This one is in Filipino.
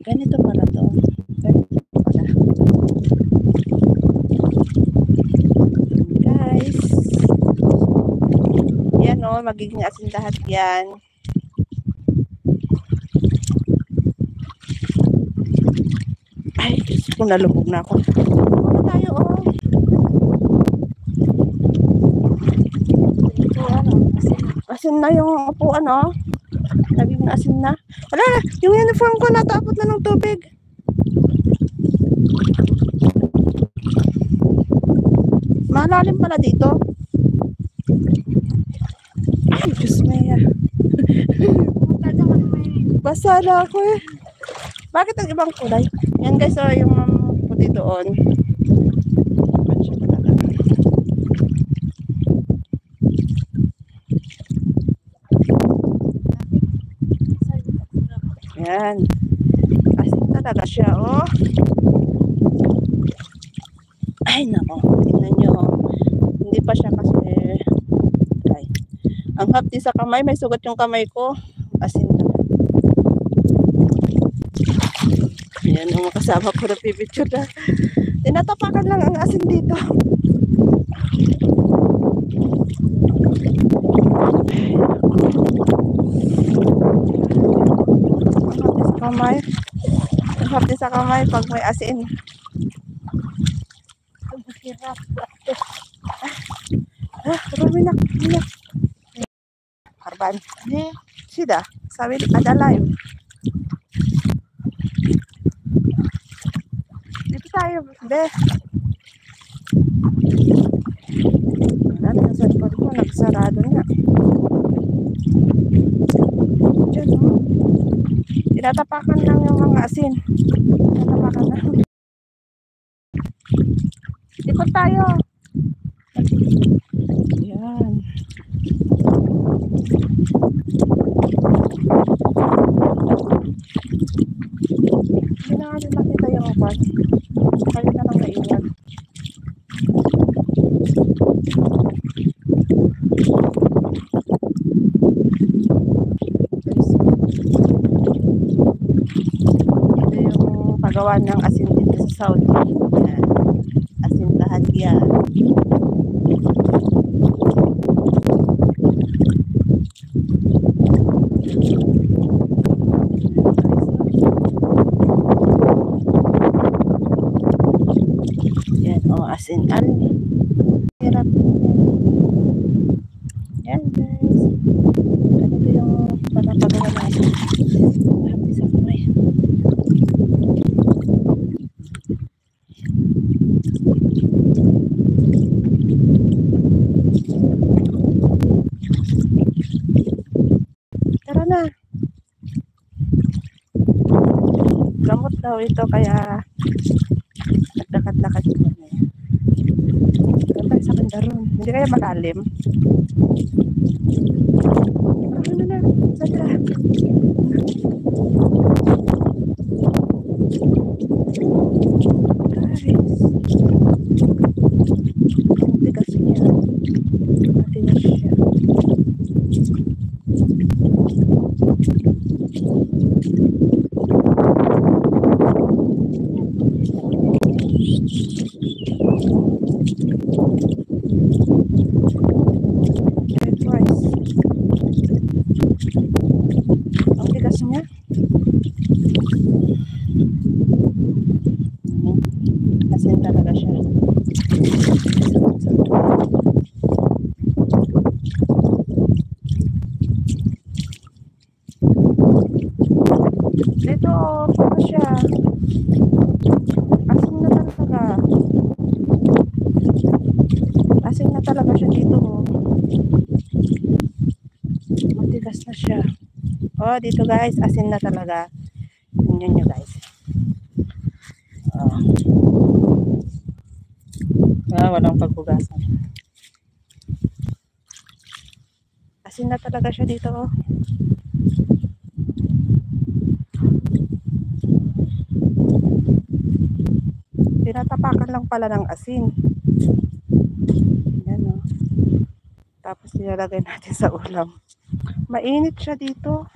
Ganito pala to. Ganito pala. Guys. Yan o, magiging asin lahat yan. Ay, kung nalubog na ako. Ano tayo o? Ito ano, asin na yung upuan o. Naging asin na. Wala, yung uniform ko natapot na ng tubig. Malalim pala dito. Ay, Diyos maya. Basa na ako eh. Bakit ang ibang kulay? Yan guys, so yung puti doon. Pansya talaga. Yan. Asin talaga siya, oh. Ay, nako. Tingnan nyo. Hindi pa siya kasi... Ay. Ang hapdi sa kamay. May sugat yung kamay ko. Asin na. Yan ang kasama ko na pipicture na. Tinatapakan lang ang asin dito. Ang hapdi sa kamay pag may asin. Marami na. Karban. Sida. Sabi ada live. Dito tayo. Be. Wala na yung cellphone ko. Nagsarado na. Diyan o. Tinatapakan lang yung mga asin. Tinatapakan lang. Ikot tayo. Yan. Hindi na nga din makita yung upan. Kaya na lang naiwan. Ito yung paggawa ng asin dito sa Saudi. Yan. Asin lahat yan. Yan o, asin alin. Hirap. Yan guys. Ganito yung pagpagawa ng asin. Happy sa kamay. Tara na. Gamot daw ito kaya nagdakad-lakad ko na yan. Ganda sa banda ron. Hindi kaya malalim. Ano na? Sada. Guys. Ang tigas niya. Matigas siya. Ang tigas niya. Asin talaga siya. Dito, ano siya? Asin na talaga. Asin na talaga siya dito. Matigas na siya. Oh, dito guys, asin na talaga. Tingnan nyo guys. Oh. Walang paghugasan. Asin na talaga siya dito. Oh. Tinatapakan lang pala ng asin. Yan o. Tapos nilalagay natin sa ulam. Mainit siya dito.